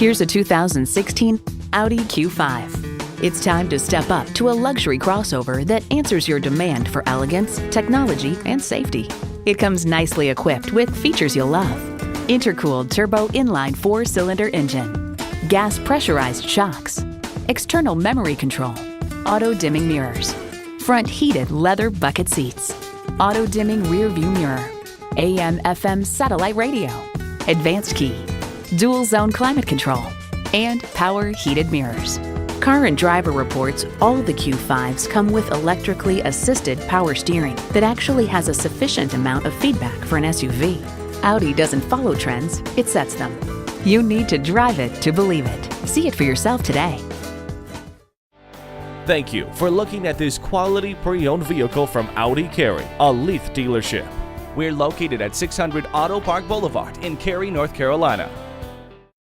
Here's a 2016 Audi Q5. It's time to step up to a luxury crossover that answers your demand for elegance, technology, and safety. It comes nicely equipped with features you'll love. Intercooled turbo inline 4-cylinder engine, gas pressurized shocks, external memory control, auto-dimming mirrors, front heated leather bucket seats, auto-dimming rear view mirror, AM/FM satellite radio, advanced key, dual zone climate control, and power heated mirrors. Car and Driver reports all the Q5s come with electrically assisted power steering that actually has a sufficient amount of feedback for an SUV. Audi doesn't follow trends, it sets them. You need to drive it to believe it. See it for yourself today. Thank you for looking at this quality pre-owned vehicle from Audi Cary, a Leith dealership. We're located at 600 Auto Park Boulevard in Cary, North Carolina.